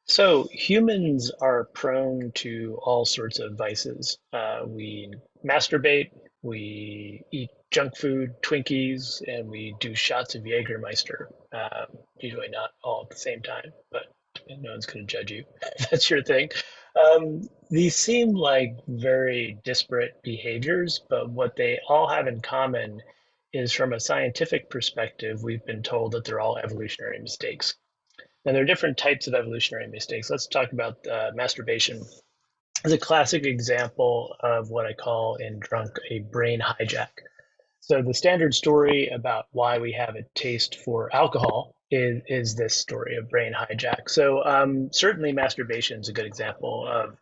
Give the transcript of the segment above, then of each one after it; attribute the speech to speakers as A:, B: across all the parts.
A: So humans are prone to all sorts of vices. We masturbate, we eat junk food, Twinkies, and we do shots of Jägermeister. Usually not all at the same time, but no one's going to judge you if that's your thing. These seem like very disparate behaviors, but what they all have in common is from a scientific perspective, we've been told that they're all evolutionary mistakes. And there are different types of evolutionary mistakes. Let's talk about masturbation as a classic example of what I call in drunk a brain hijack. So the standard story about why we have a taste for alcohol is this story of brain hijack. So certainly masturbation is a good example of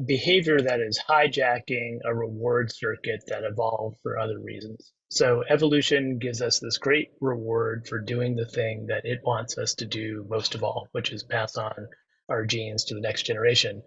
A: behavior that is hijacking a reward circuit that evolved for other reasons. So evolution gives us this great reward for doing the thing that it wants us to do most of all, which is pass on our genes to the next generation.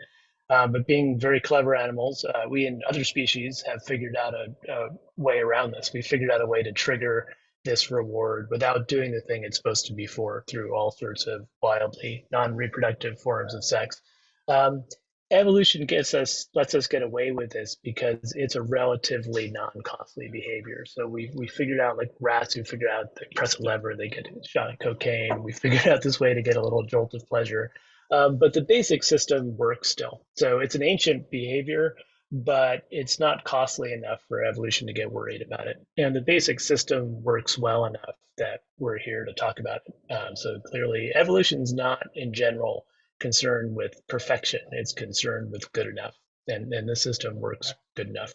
A: But being very clever animals, we and other species have figured out a way around this. We figured out a way to trigger this reward without doing the thing it's supposed to be for through all sorts of wildly non-reproductive forms of sex. Um, Evolution lets us get away with this because it's a relatively non-costly behavior. So we figured out, like rats who figured out they press a lever, they get a shot of cocaine. We figured out this way to get a little jolt of pleasure. But the basic system works still. So it's an ancient behavior, but it's not costly enough for evolution to get worried about it. And the basic system works well enough that we're here to talk about it. So clearly, evolution's not in general concerned with perfection. It's concerned with good enough. And the system works good enough.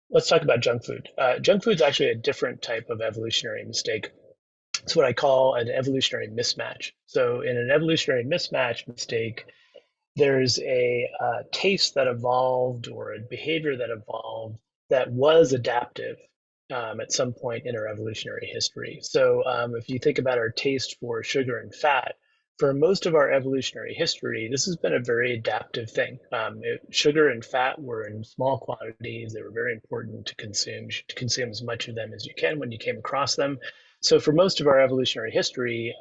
A: Let's talk about junk food. Junk food is actually a different type of evolutionary mistake. It's what I call an evolutionary mismatch. So, in an evolutionary mismatch mistake, there's a taste that evolved or a behavior that evolved that was adaptive at some point in our evolutionary history. So, if you think about our taste for sugar and fat, for most of our evolutionary history, this has been a very adaptive thing. Sugar and fat were in small quantities. They were very important to consume. You should consume as much of them as you can when you came across them. So for most of our evolutionary history,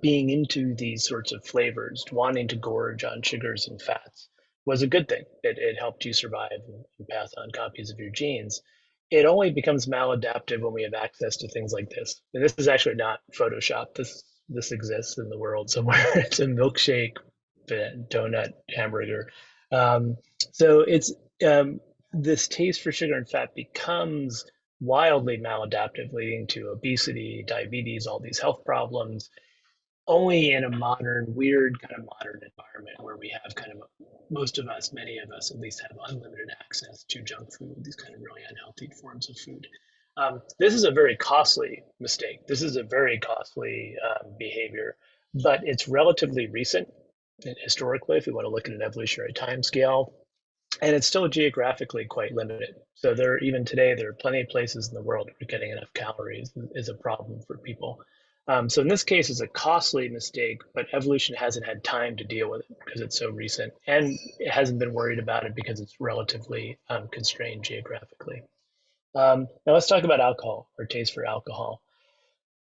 A: being into these sorts of flavors, wanting to gorge on sugars and fats, was a good thing. It helped you survive and pass on copies of your genes. It only becomes maladaptive when we have access to things like this. And this is actually not Photoshop. This exists in the world somewhere. It's a milkshake, donut, hamburger. Um, so it's this taste for sugar and fat becomes wildly maladaptive, leading to obesity, diabetes, all these health problems, only in a modern, weird kind of modern environment where we have kind of most of us, many of us at least, have unlimited access to junk food, these kind of really unhealthy forms of food. This is a very costly mistake. This is a very costly behavior, but it's relatively recent historically, if we want to look at an evolutionary time scale, and it's still geographically quite limited. So even today, there are plenty of places in the world where getting enough calories is a problem for people. So in this case, it's a costly mistake, but evolution hasn't had time to deal with it because it's so recent, and it hasn't been worried about it because it's relatively constrained geographically. Now let's talk about alcohol or taste for alcohol.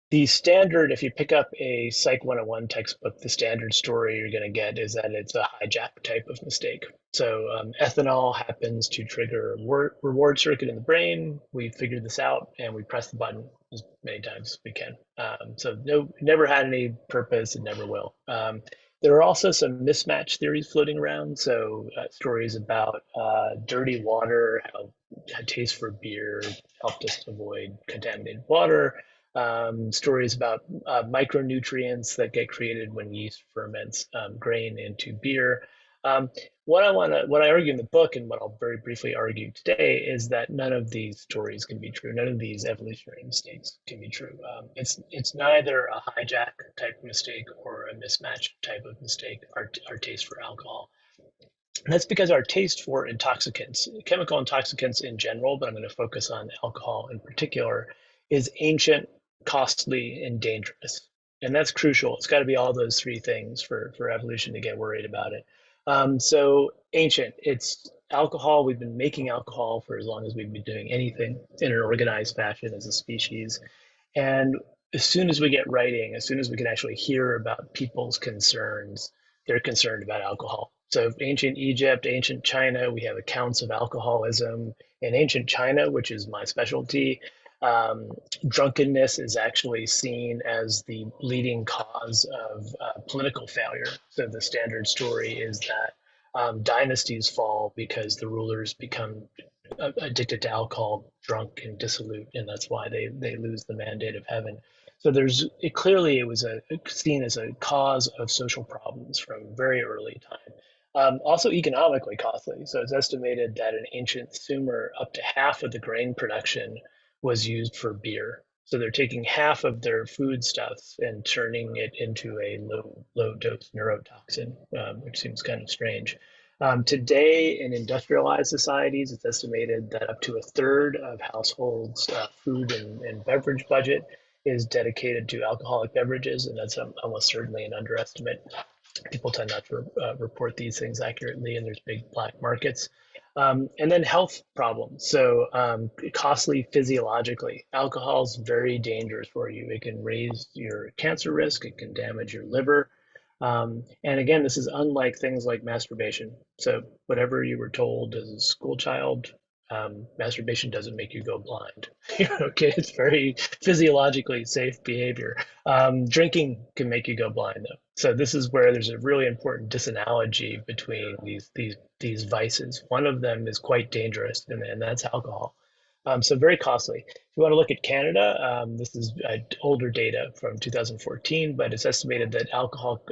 A: The standard, if you pick up a Psych 101 textbook, the standard story you're going to get is that it's a hijack type of mistake. So ethanol happens to trigger a reward circuit in the brain. We figured this out and we press the button as many times as we can. So no, never had any purpose and never will. There are also some mismatch theories floating around. So stories about dirty water, how taste for beer helped us avoid contaminated water, stories about micronutrients that get created when yeast ferments grain into beer. What I argue in the book, and what I'll very briefly argue today, is that none of these stories can be true. None of these evolutionary mistakes can be true. It's neither a hijack type mistake or a mismatch type of mistake. Our taste for alcohol. And that's because our taste for intoxicants, chemical intoxicants in general, but I'm going to focus on alcohol in particular, is ancient, costly, and dangerous. And that's crucial. It's got to be all those three things for evolution to get worried about it. So ancient, it's alcohol. We've been making alcohol for as long as we've been doing anything in an organized fashion as a species. And as soon as we get writing, as soon as we can actually hear about people's concerns, they're concerned about alcohol. So ancient Egypt, ancient China, we have accounts of alcoholism. In ancient China, which is my specialty, um, drunkenness is actually seen as the leading cause of political failure. So the standard story is that dynasties fall because the rulers become addicted to alcohol, drunk and dissolute, and that's why they lose the mandate of heaven. So it was seen as a cause of social problems from very early time. Also economically costly. So it's estimated that in ancient Sumer, up to half of the grain production was used for beer. So they're taking half of their foodstuffs and turning it into a low dose neurotoxin, which seems kind of strange. Today, in industrialized societies, it's estimated that up to a third of households' food and beverage budget is dedicated to alcoholic beverages, and that's almost certainly an underestimate. People tend not to report these things accurately, and there's big black markets. And then health problems. So costly physiologically. Alcohol is very dangerous for you. It can raise your cancer risk. It can damage your liver. And again, this is unlike things like masturbation. So whatever you were told as a school child, masturbation doesn't make you go blind. Okay, it's very physiologically safe behavior. Drinking can make you go blind, though. So this is where there's a really important disanalogy between these vices. One of them is quite dangerous, and that's alcohol. So very costly. If you want to look at Canada, this is older data from 2014, but it's estimated that alcohol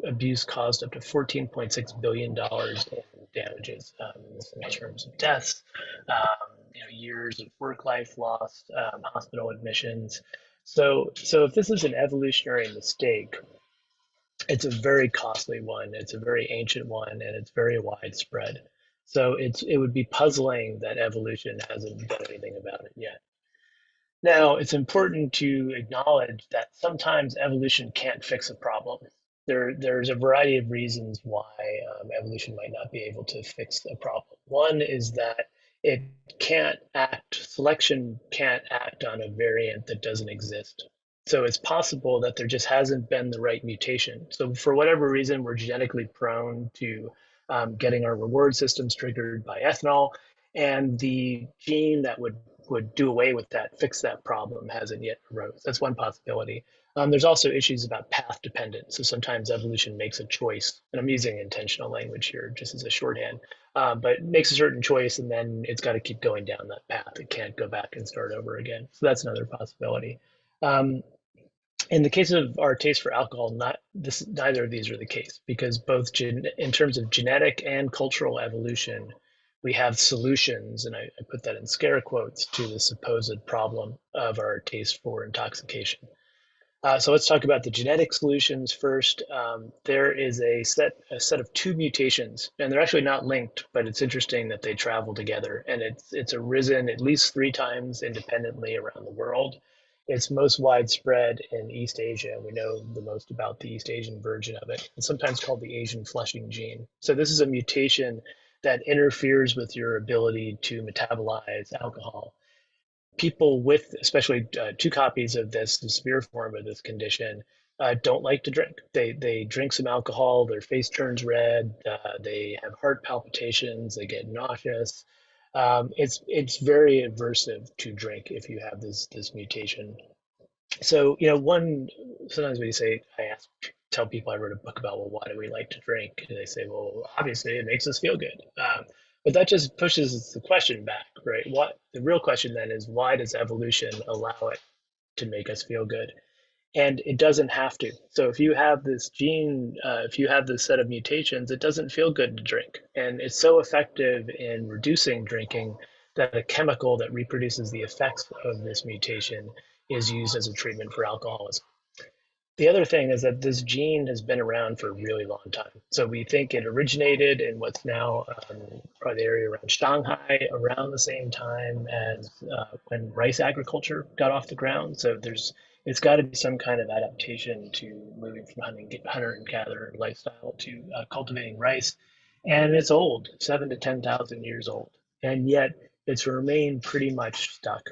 A: abuse caused up to $14.6 billion in damages in terms of deaths, years of work life lost, hospital admissions. So if this is an evolutionary mistake, it's a very costly one, it's a very ancient one, and it's very widespread. So it would be puzzling that evolution hasn't done anything about it yet. Now, it's important to acknowledge that sometimes evolution can't fix a problem. There's a variety of reasons why evolution might not be able to fix a problem. One is that it can't act, selection can't act on a variant that doesn't exist. So it's possible that there just hasn't been the right mutation. So for whatever reason, we're genetically prone to getting our reward systems triggered by ethanol, and the gene that would do away with that, fix that problem, hasn't yet arose. That's one possibility. There's also issues about path dependence. So sometimes evolution makes a choice, and I'm using intentional language here just as a shorthand, but makes a certain choice, and then it's got to keep going down that path. It can't go back and start over again. So that's another possibility. Um, in the case of our taste for alcohol, neither of these are the case, because both in terms of genetic and cultural evolution, we have solutions, and I put that in scare quotes, to the supposed problem of our taste for intoxication. So let's talk about the genetic solutions first. There is a set of two mutations, and they're actually not linked, but it's interesting that they travel together, and it's arisen at least 3 times independently around the world. It's most widespread in East Asia. We know the most about the East Asian version of it. It's sometimes called the Asian flushing gene. So this is a mutation that interferes with your ability to metabolize alcohol. People with especially 2 copies of this, the severe form of this condition, don't like to drink. They drink some alcohol, their face turns red, they have heart palpitations, they get nauseous. It's very aversive to drink if you have this mutation. So one sometimes we say tell people I wrote a book about, well, why do we like to drink? And they say, well, obviously it makes us feel good. But that just pushes the question back, right? What the real question then is, why does evolution allow it to make us feel good? And it doesn't have to. So if you have this gene, if you have this set of mutations, it doesn't feel good to drink. And it's so effective in reducing drinking that a chemical that reproduces the effects of this mutation is used as a treatment for alcoholism. The other thing is that this gene has been around for a really long time. So we think it originated in what's now probably the area around Shanghai around the same time as when rice agriculture got off the ground. So it's got to be some kind of adaptation to moving from hunter and gatherer lifestyle to cultivating rice. And it's old, 7 to 10,000 years old. And yet it's remained pretty much stuck.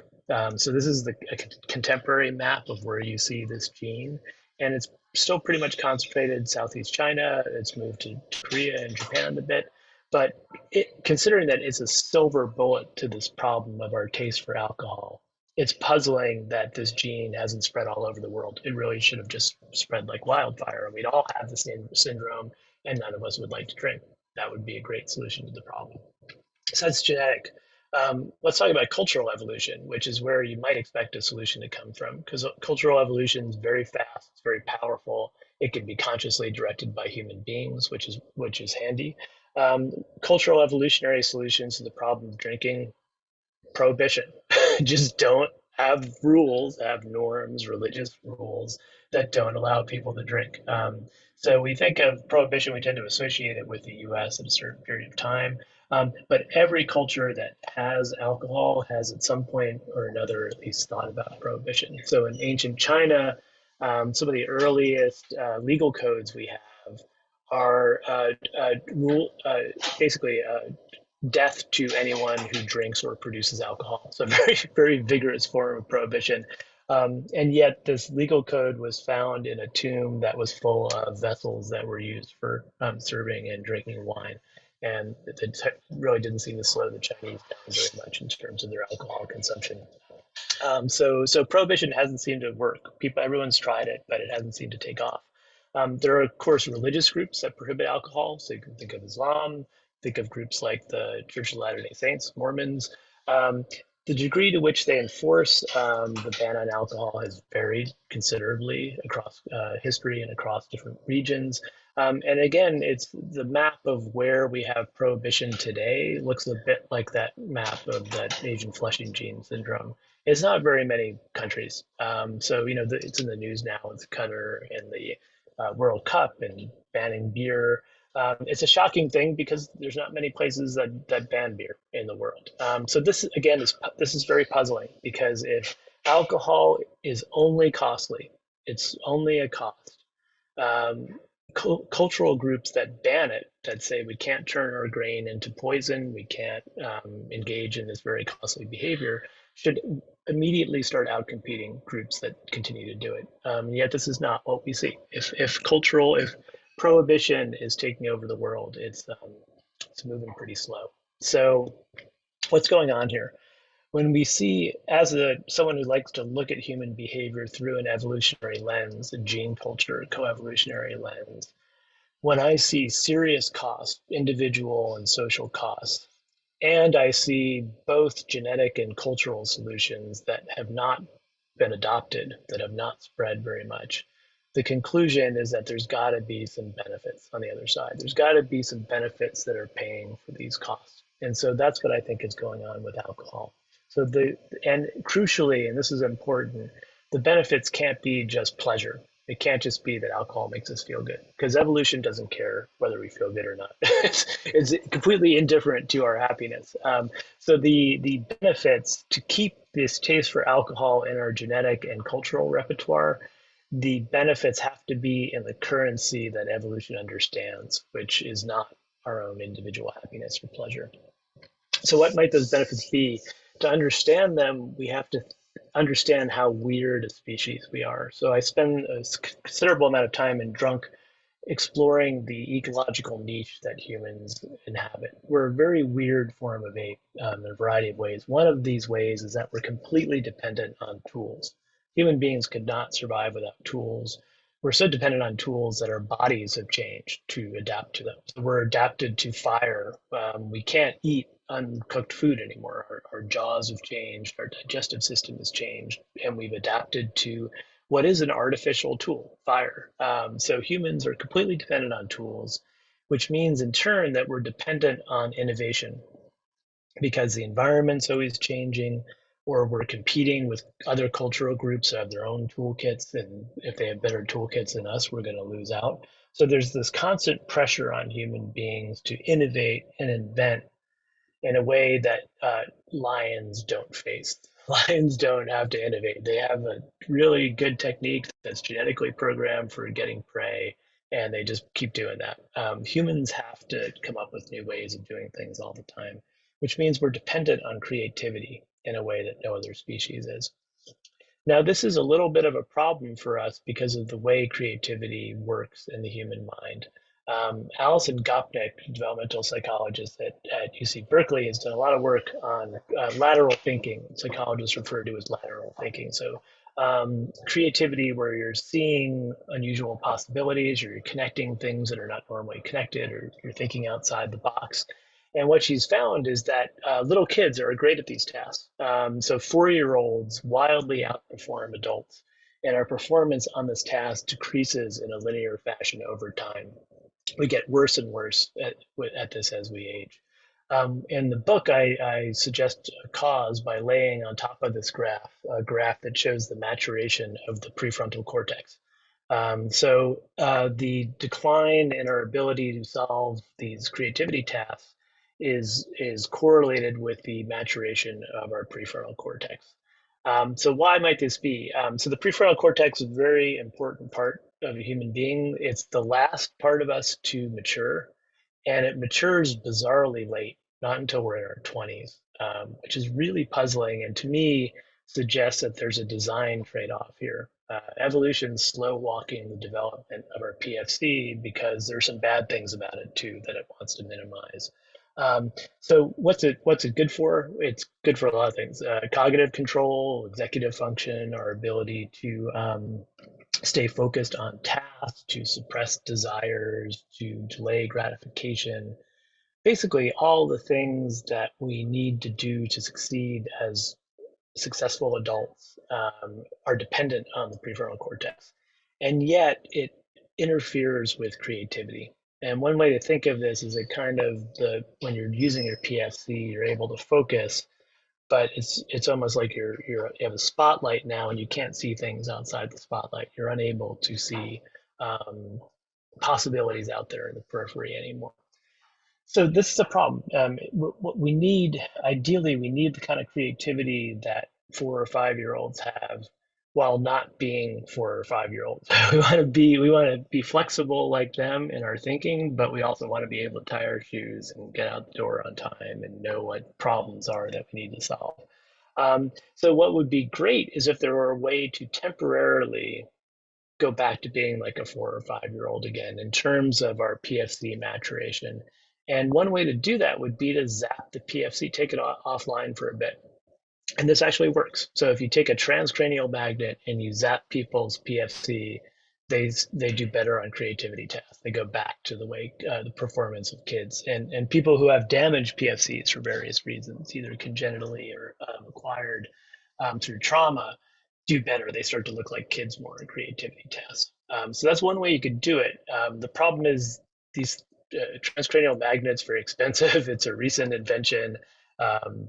A: So this is a contemporary map of where you see this gene. and it's still pretty much concentrated in Southeast China. It's moved to Korea and Japan a bit, but considering that it's a silver bullet to this problem of our taste for alcohol, it's puzzling that this gene hasn't spread all over the world. It really should have just spread like wildfire, and we'd all have the same syndrome, and none of us would like to drink. That would be a great solution to the problem. So that's genetic. Let's talk about cultural evolution, which is where you might expect a solution to come from, because cultural evolution is very fast, it's very powerful. It can be consciously directed by human beings, which is handy. Cultural evolutionary solutions to the problem of drinking: prohibition. Just don't have rules, have norms, religious rules that don't allow people to drink. So we think of prohibition, we tend to associate it with the US at a certain period of time. But every culture that has alcohol has at some point or another at least thought about prohibition. So in ancient China, some of the earliest legal codes we have are basically death to anyone who drinks or produces alcohol. So very, very vigorous form of prohibition. And yet this legal code was found in a tomb that was full of vessels that were used for serving and drinking wine. And it really didn't seem to slow the Chinese down very much in terms of their alcohol consumption. So prohibition hasn't seemed to work. Everyone's tried it, but it hasn't seemed to take off. There are, of course, religious groups that prohibit alcohol. So you can think of Islam, think of groups like the Church of Latter-day Saints, Mormons. Um, the degree to which they enforce the ban on alcohol has varied considerably across history and across different regions. And again, it's the map of where we have prohibition today looks a bit like that map of that Asian flushing gene syndrome. It's not very many countries. So, it's in the news now with Qatar and the World Cup and banning beer. It's a shocking thing because there's not many places that ban beer in the world. So this again is very puzzling, because if alcohol is only costly, it's only a cost. Um, Cultural groups that ban it, that say we can't turn our grain into poison, we can't engage in this very costly behavior, should immediately start outcompeting groups that continue to do it. Yet this is not what we see. If prohibition is taking over the world, it's moving pretty slow. So what's going on here? When we see, as someone who likes to look at human behavior through an evolutionary lens, a gene culture coevolutionary lens, when I see serious costs, individual and social costs, and I see both genetic and cultural solutions that have not been adopted, that have not spread very much, the conclusion is that there's got to be some benefits on the other side. There's got to be some benefits that are paying for these costs. And so that's what I think is going on with alcohol. And crucially, and this is important, the benefits can't be just pleasure. It can't just be that alcohol makes us feel good, because evolution doesn't care whether we feel good or not. It's completely indifferent to our happiness. So the benefits to keep this taste for alcohol in our genetic and cultural repertoire, the benefits have to be in the currency that evolution understands, which is not our own individual happiness or pleasure. So what might those benefits be? To understand them, we have to understand how weird a species we are. So I spend a considerable amount of time in Drunk exploring the ecological niche that humans inhabit. We're a very weird form of ape in a variety of ways. One of these ways is that we're completely dependent on tools. Human beings could not survive without tools. We're so dependent on tools that our bodies have changed to adapt to them. So we're adapted to fire. We can't eat uncooked food anymore. Our jaws have changed, our digestive system has changed, and we've adapted to what is an artificial tool, fire. So humans are completely dependent on tools, which means in turn that we're dependent on innovation, because the environment's always changing, or we're competing with other cultural groups that have their own toolkits, and if they have better toolkits than us, we're going to lose out. So there's this constant pressure on human beings to innovate and invent in a way that lions don't face. Lions don't have to innovate. They have a really good technique that's genetically programmed for getting prey, and they just keep doing that. Humans have to come up with new ways of doing things all the time, which means we're dependent on creativity in a way that no other species is. Now, this is a little bit of a problem for us because of the way creativity works in the human mind. Alison Gopnik, developmental psychologist at UC Berkeley, has done a lot of work on lateral thinking. Psychologists refer to as lateral thinking. So, creativity where you're seeing unusual possibilities, or you're connecting things that are not normally connected, or you're thinking outside the box. And what she's found is that little kids are great at these tasks. So 4-year-olds wildly outperform adults, and our performance on this task decreases in a linear fashion over time. We get worse and worse at this as we age. In the book, I suggest a cause by laying on top of this graph a graph that shows the maturation of the prefrontal cortex. The decline in our ability to solve these creativity tasks is correlated with the maturation of our prefrontal cortex. So why might this be? So the prefrontal cortex is a very important part of a human being. It's the last part of us to mature, and it matures bizarrely late, not until we're in our 20s, which is really puzzling, and to me suggests that there's a design trade-off here. Evolution's slow walking the development of our PFC because there's some bad things about it too that it wants to minimize. So what's it good for? It's good for a lot of things: cognitive control, executive function, our ability to stay focused on tasks, to suppress desires, to delay gratification. Basically, all the things that we need to do to succeed as successful adults are dependent on the prefrontal cortex. And yet, it interferes with creativity. And one way to think of this is it kind of when you're using your PFC, you're able to focus, but it's almost like you have a spotlight now, and you can't see things outside the spotlight. You're unable to see um, possibilities out there in the periphery anymore. So this is a problem. What we need, ideally, we need the kind of creativity that 4 or 5-year-olds have, while not being 4 or 5-year-olds. We want to be flexible like them in our thinking, but we also want to be able to tie our shoes and get out the door on time and know what problems are that we need to solve. So what would be great is if there were a way to temporarily go back to being like a 4 or 5-year-old again in terms of our PFC maturation. And one way to do that would be to zap the PFC, take it offline for a bit. And this actually works. So if you take a transcranial magnet and you zap people's PFC, they do better on creativity tasks. They go back to the performance of kids, and people who have damaged PFCs for various reasons, either congenitally or acquired through trauma, do better. They start to look like kids more in creativity tasks. So that's one way you could do it. The problem is these transcranial magnets very expensive. It's a recent invention.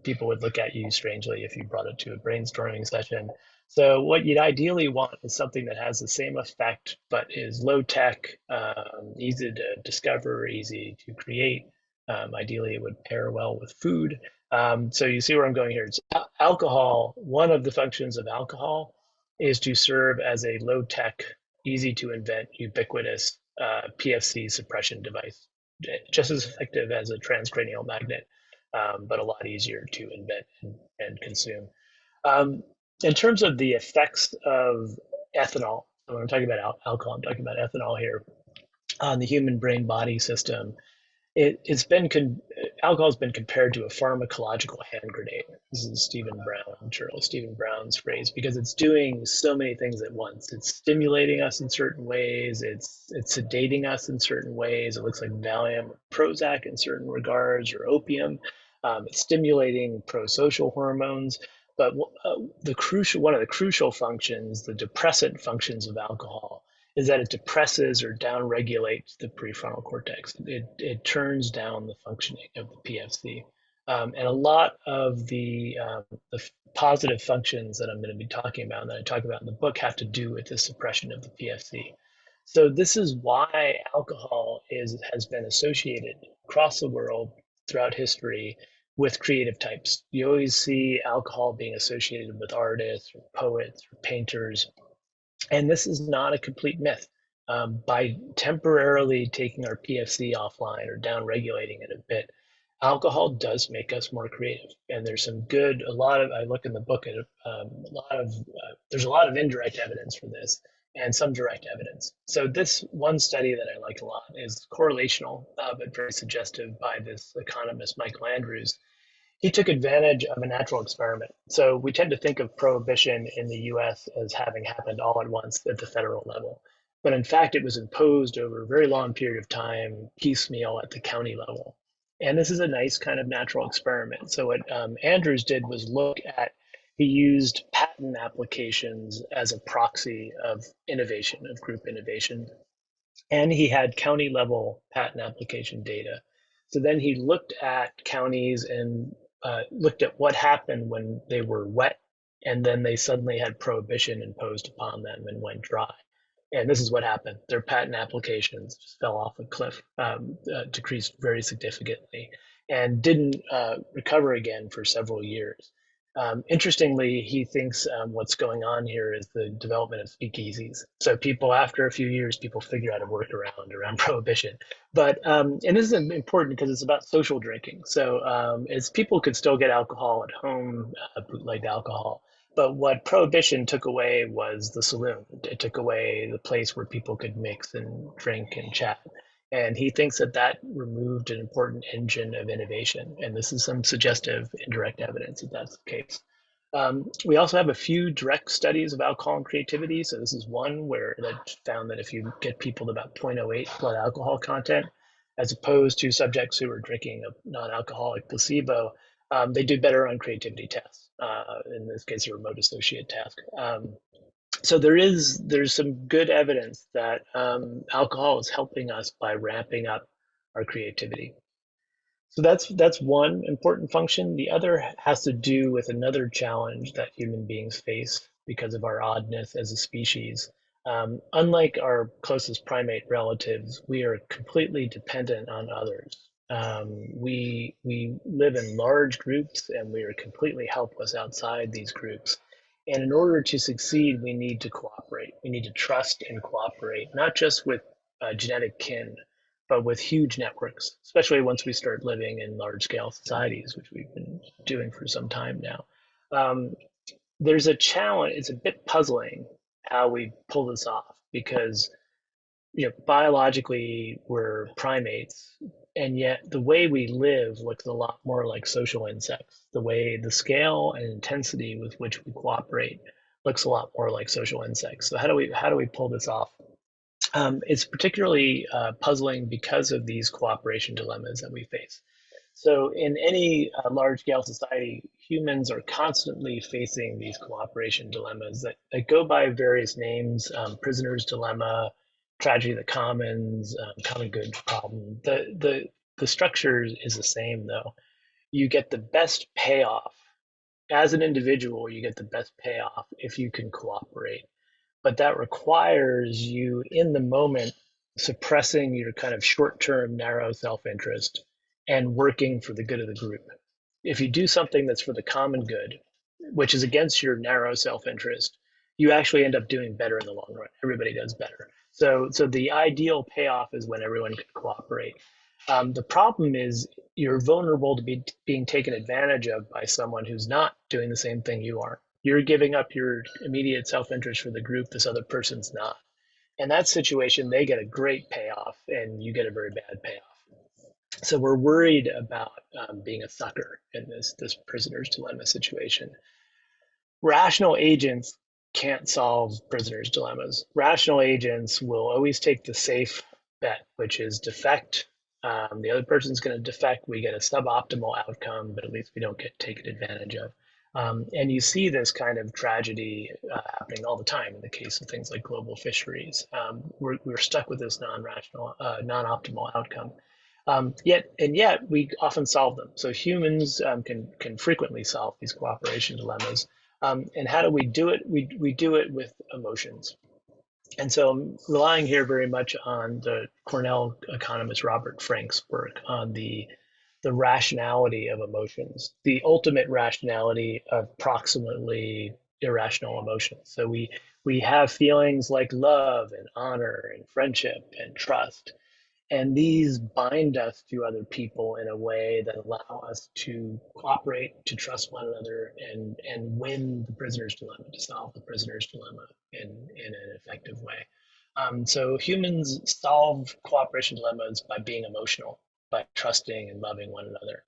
A: People would look at you strangely if you brought it to a brainstorming session. So what you'd ideally want is something that has the same effect, but is low tech, easy to discover, easy to create. Ideally, it would pair well with food. So you see where I'm going here. It's alcohol. One of the functions of alcohol is to serve as a low tech, easy to invent, ubiquitous PFC suppression device, just as effective as a transcranial magnet, but a lot easier to invent and consume. Um, in terms of the effects of ethanol, when I'm talking about alcohol, I'm talking about ethanol here on the human brain body system. It's been alcohol has been compared to a pharmacological hand grenade. This is Charles Stephen Brown's phrase, because it's doing so many things at once. It's stimulating us in certain ways. It's sedating us in certain ways. It looks like Valium or Prozac in certain regards, or opium. It's stimulating pro-social hormones. But one of the crucial functions, the depressant functions of alcohol, is that it depresses or downregulates the prefrontal cortex. It turns down the functioning of the PFC. And a lot of the positive functions that I'm going to be talking about, and that I talk about in the book, have to do with the suppression of the PFC. So this is why alcohol has been associated across the world throughout history with creative types. You always see alcohol being associated with artists or poets or painters, and this is not a complete myth. By temporarily taking our PFC offline or down regulating it a bit, Alcohol does make us more creative, and there's some good, a lot of, I look in the book at a lot of, there's a lot of indirect evidence for this and some direct evidence. So this one study that I like a lot is correlational, but very suggestive by this economist, Michael Andrews. He took advantage of a natural experiment. So we tend to think of prohibition in the US as having happened all at once at the federal level. But in fact, it was imposed over a very long period of time, piecemeal at the county level. And this is a nice kind of natural experiment. So what Andrews did was look at, he used patent applications as a proxy of innovation, of group innovation, and he had county level patent application data. So then he looked at counties and looked at what happened when they were wet, and then they suddenly had prohibition imposed upon them and went dry. And this is what happened. Their patent applications just fell off a cliff, decreased very significantly, and didn't recover again for several years. Interestingly, he thinks what's going on here is the development of speakeasies. So people, after a few years, people figure out a workaround prohibition. But and this is important because it's about social drinking. So as people could still get alcohol at home, bootlegged alcohol. But what prohibition took away was the saloon. It took away the place where people could mix and drink and chat. And he thinks that that removed an important engine of innovation. And this is some suggestive indirect evidence that that's the case. We also have a few direct studies of alcohol and creativity. So this is one where that found that if you get people to about 0.08 blood alcohol content, as opposed to subjects who are drinking a non-alcoholic placebo, they do better on creativity tests. In this case, a remote associate task. So there's some good evidence that alcohol is helping us by ramping up our creativity. So that's one important function. The other has to do with another challenge that human beings face because of our oddness as a species. Unlike our closest primate relatives, we are completely dependent on others. We live in large groups and we are completely helpless outside these groups. And in order to succeed, we need to cooperate. We need to trust and cooperate, not just with genetic kin, but with huge networks, especially once we start living in large scale societies, which we've been doing for some time now. Um, there's a challenge, it's a bit puzzling how we pull this off because biologically we're primates, and yet the way we live looks a lot more like social insects. The way the scale and intensity with which we cooperate looks a lot more like social insects. So how do we pull this off? It's particularly puzzling because of these cooperation dilemmas that we face. So, in any large scale society, humans are constantly facing these cooperation dilemmas that go by various names: prisoner's dilemma, tragedy of the commons, common good problem. The structure is the same, though. You get the best payoff as an individual, you get the best payoff if you can cooperate, but that requires you in the moment suppressing your kind of short-term narrow self-interest and working for the good of the group. If you do something that's for the common good, which is against your narrow self-interest, you actually end up doing better in the long run. Everybody does better. So the ideal payoff is when everyone can cooperate. The problem is you're vulnerable to being taken advantage of by someone who's not doing the same thing you are. You're giving up your immediate self-interest for the group, this other person's not. In that situation, they get a great payoff and you get a very bad payoff. So we're worried about being a sucker in this prisoner's dilemma situation. Rational agents can't solve prisoners' dilemmas. Rational agents will always take the safe bet, which is defect. The other person's going to defect. We get a suboptimal outcome, but at least we don't get taken advantage of. And you see this kind of tragedy happening all the time in the case of things like global fisheries. We're stuck with this non-rational, non-optimal outcome. Yet we often solve them. So humans can frequently solve these cooperation dilemmas. And how do we do it? We do it with emotions. And so I'm relying here very much on the Cornell economist Robert Frank's work on the rationality of emotions, the ultimate rationality of proximately irrational emotions. So we have feelings like love and honor and friendship and trust. And these bind us to other people in a way that allow us to cooperate, to trust one another, and win the prisoner's dilemma, to solve the prisoner's dilemma in an effective way. So humans solve cooperation dilemmas by being emotional, by trusting and loving one another.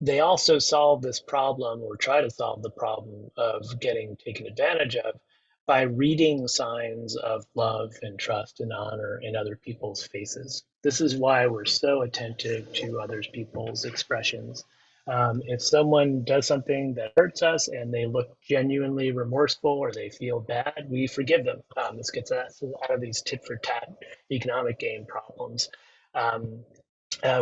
A: They also solve this problem, or try to solve the problem, of getting taken advantage of by reading signs of love and trust and honor in other people's faces. This is why we're so attentive to other people's expressions. If someone does something that hurts us and they look genuinely remorseful or they feel bad, we forgive them. This gets us out of these tit for tat economic game problems. Um,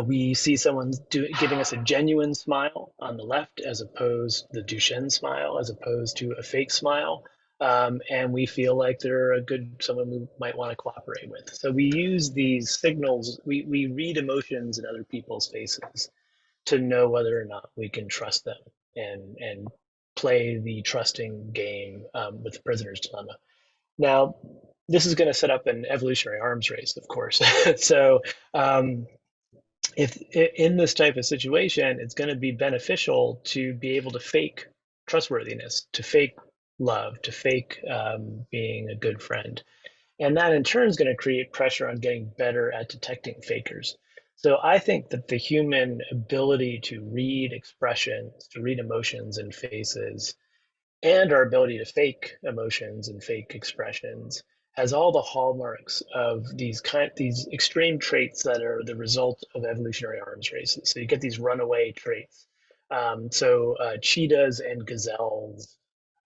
A: we see someone giving us a genuine smile on the left, as opposed the Duchenne smile, as opposed to a fake smile, and we feel like they're a good someone we might want to cooperate with. So we use these signals. We read emotions in other people's faces to know whether or not we can trust them and play the trusting game with the prisoner's dilemma. Now, this is going to set up an evolutionary arms race, of course. So um, if in this type of situation, it's going to be beneficial to be able to fake trustworthiness, to fake love, to fake being a good friend. And that in turn is going to create pressure on getting better at detecting fakers. So I think that the human ability to read expressions, to read emotions and faces, and our ability to fake emotions and fake expressions has all the hallmarks of these extreme traits that are the result of evolutionary arms races. So you get these runaway traits. Cheetahs and gazelles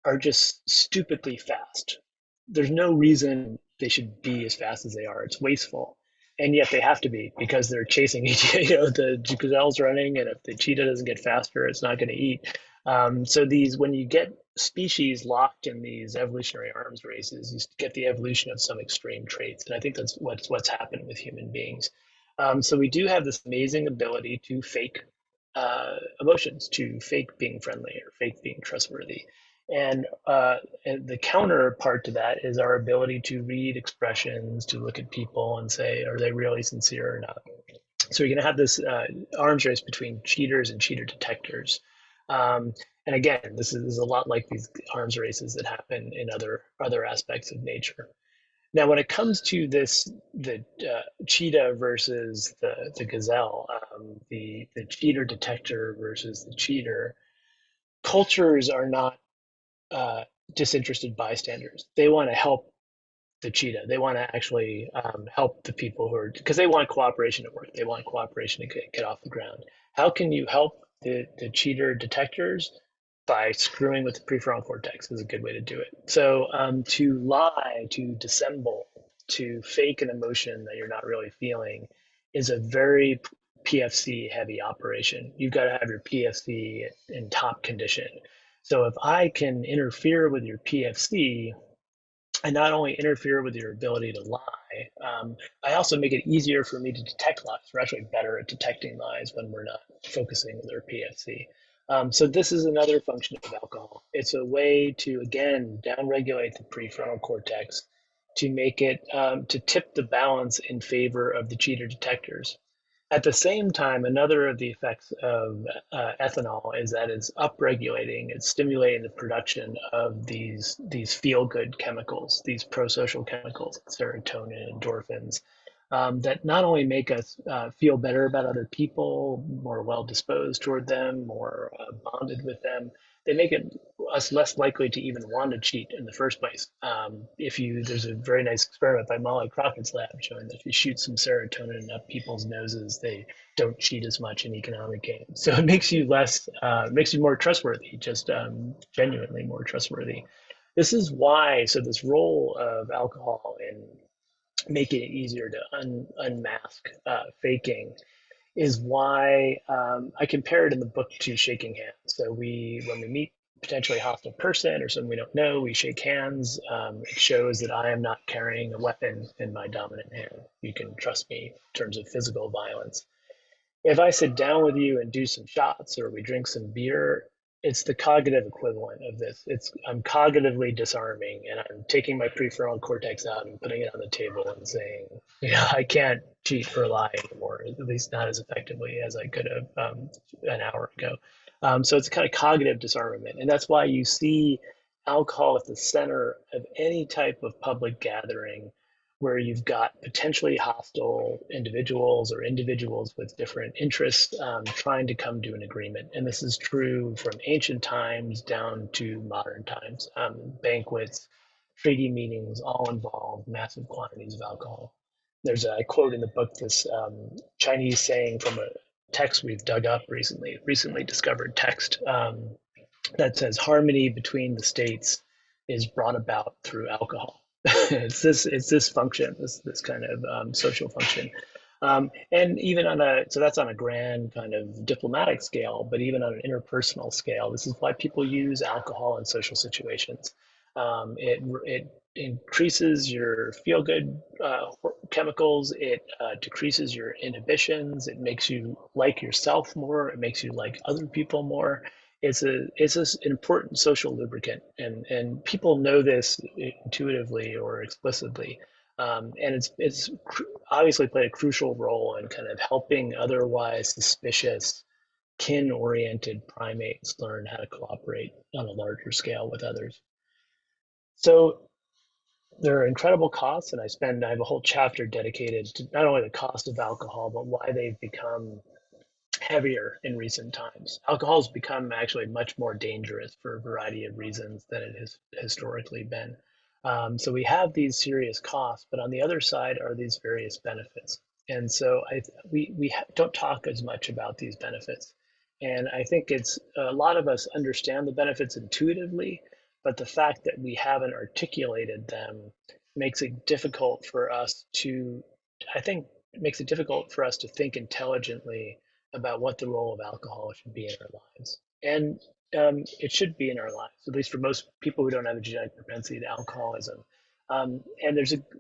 A: are just stupidly fast. There's no reason they should be as fast as they are. It's wasteful. And yet they have to be, because they're chasing each, the gazelle's running, and if the cheetah doesn't get faster, it's not going to eat. When you get species locked in these evolutionary arms races, you get the evolution of some extreme traits. And I think that's what's happened with human beings. So we do have this amazing ability to fake emotions, to fake being friendly or fake being trustworthy. And the counterpart to that is our ability to read expressions, to look at people and say, are they really sincere or not? So you're going to have this arms race between cheaters and cheater detectors. And again, this is a lot like these arms races that happen in other aspects of nature. Now, when it comes to the cheetah versus the gazelle, the cheater detector versus the cheater, cultures are not disinterested bystanders. They want to help the cheetah. They want to actually help the people who are, because they want cooperation at work. They want cooperation to get off the ground. How can you help the cheater detectors? By screwing with the prefrontal cortex is a good way to do it. So to lie, to dissemble, to fake an emotion that you're not really feeling is a very PFC heavy operation. You've got to have your PFC in top condition. So if I can interfere with your PFC, I not only interfere with your ability to lie, I also make it easier for me to detect lies. We're actually better at detecting lies when we're not focusing with our PFC. So this is another function of alcohol. It's a way to, again, downregulate the prefrontal cortex to make it, to tip the balance in favor of the cheater detectors. At the same time, another of the effects of ethanol is that it's upregulating, it's stimulating the production of these feel-good chemicals, these pro-social chemicals, serotonin, endorphins, that not only make us feel better about other people, more well-disposed toward them, more bonded with them, they make us less likely to even want to cheat in the first place. There's a very nice experiment by Molly Crockett's lab showing that if you shoot some serotonin up people's noses, they don't cheat as much in economic games. So it makes you makes you more trustworthy, just genuinely more trustworthy. This is why, so this role of alcohol in making it easier to unmask faking is why I compare it in the book to shaking hands. So when we meet a potentially hostile person or someone we don't know, we shake hands. It shows that I am not carrying a weapon in my dominant hand. You can trust me in terms of physical violence. If I sit down with you and do some shots or we drink some beer, it's the cognitive equivalent of this. I'm cognitively disarming, and I'm taking my prefrontal cortex out and putting it on the table and saying, I can't cheat or lie anymore, at least not as effectively as I could have an hour ago. So it's a kind of cognitive disarmament, and that's why you see alcohol at the center of any type of public gathering where you've got potentially hostile individuals or individuals with different interests trying to come to an agreement. And this is true from ancient times down to modern times. Banquets, treaty meetings all involve massive quantities of alcohol. There's a quote in the book, this Chinese saying from a text we've dug up recently discovered text that says harmony between the states is brought about through alcohol. It's this function, this kind of social function, and even on a so that's on a grand kind of diplomatic scale, but even on an interpersonal scale, this is why people use alcohol in social situations. It increases your feel good chemicals. It decreases your inhibitions. It makes you like yourself more. It makes you like other people more. It's an important social lubricant, and people know this intuitively or explicitly, and it's obviously played a crucial role in kind of helping otherwise suspicious kin-oriented primates learn how to cooperate on a larger scale with others. So there are incredible costs, and I have a whole chapter dedicated to not only the cost of alcohol, but why they've become heavier in recent times. Alcohol has become actually much more dangerous for a variety of reasons than it has historically been. So we have these serious costs, but on the other side are these various benefits. And so we don't talk as much about these benefits. And I think it's a lot of us understand the benefits intuitively, but the fact that we haven't articulated them makes it difficult for us to, I think, it makes it difficult for us to think intelligently about what the role of alcohol should be in our lives. And it should be in our lives, at least for most people who don't have a genetic propensity to alcoholism. And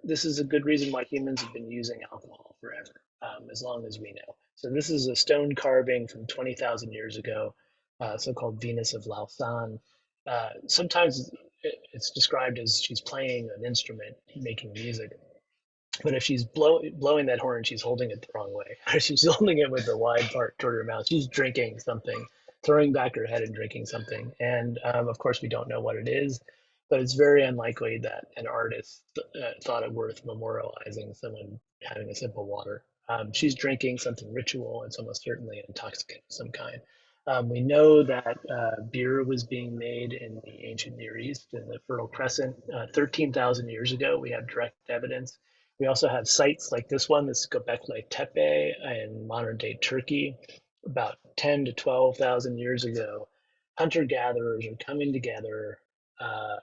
A: this is a good reason why humans have been using alcohol forever, as long as we know. So this is a stone carving from 20,000 years ago, so-called Venus of Lausanne. Sometimes it's described as she's playing an instrument, making music. But if she's blowing that horn, she's holding it the wrong way. She's holding it with the wide part toward her mouth. She's drinking something, throwing back her head and drinking something. And of course, we don't know what it is, but it's very unlikely that an artist thought it worth memorializing someone having a sip of water. She's drinking something ritual. It's almost certainly an intoxicant of some kind. We know that beer was being made in the ancient Near East in the Fertile Crescent 13,000 years ago. We have direct evidence. We also have sites like this one, this Göbekli Tepe in modern day Turkey, about 10 to 12,000 years ago. Hunter gatherers are coming together, uh,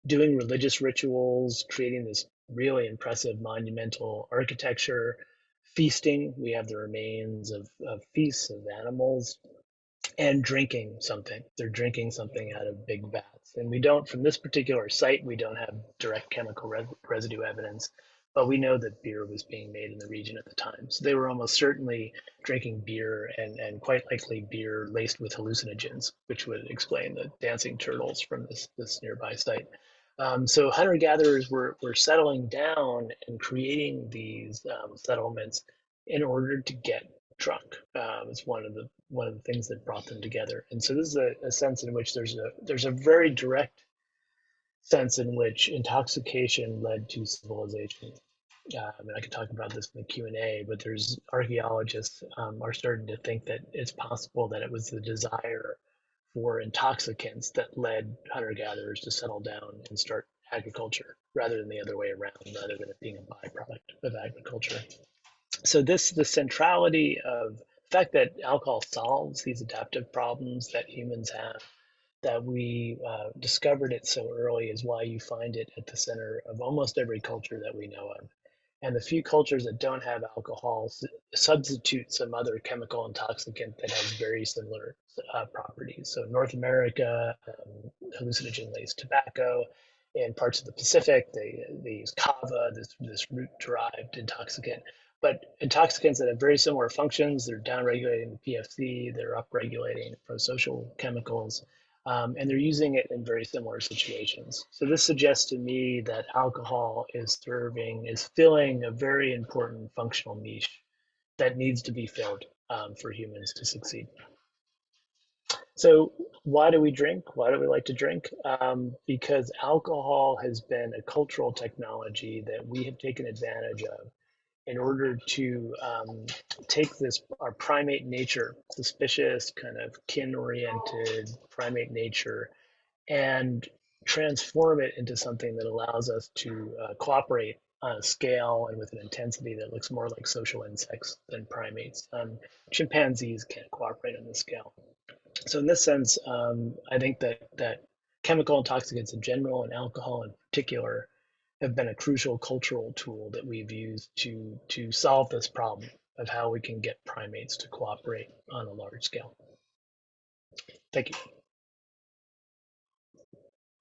A: doing religious rituals, creating this really impressive monumental architecture, feasting. We have the remains of feasts of animals, and drinking something. They're drinking something out of big vats. And we don't, from this particular site, we don't have direct chemical residue evidence, but we know that beer was being made in the region at the time. So they were almost certainly drinking beer and quite likely beer laced with hallucinogens, which would explain the dancing turtles from this nearby site. So hunter-gatherers were settling down and creating these settlements in order to get drunk. It's one of the things that brought them together. And so this is a sense in which there's a very direct sense in which intoxication led to civilization. And I could talk about this in the Q&A, but there's archaeologists are starting to think that it's possible that it was the desire for intoxicants that led hunter-gatherers to settle down and start agriculture rather than the other way around, rather than it being a byproduct of agriculture. So the centrality of the fact that alcohol solves these adaptive problems that humans have, that we discovered it so early, is why you find it at the center of almost every culture that we know of. And the few cultures that don't have alcohol substitute some other chemical intoxicant that has very similar properties. So North America, hallucinogen-laced tobacco. In parts of the Pacific, they use kava, this root-derived intoxicant. but intoxicants that have very similar functions. They're downregulating the PFC, they're upregulating prosocial chemicals, and they're using it in very similar situations. So this suggests to me that alcohol is filling a very important functional niche that needs to be filled for humans to succeed. So why do we drink? Why do we like to drink? Because alcohol has been a cultural technology that we have taken advantage of in order to take this our primate nature, suspicious, kind of kin-oriented primate nature, and transform it into something that allows us to cooperate on a scale and with an intensity that looks more like social insects than primates. Chimpanzees can't cooperate on this scale. So in this sense, I think that chemical intoxicants in general and alcohol in particular have been a crucial cultural tool that we've used to solve this problem of how we can get primates to cooperate on a large scale. Thank you.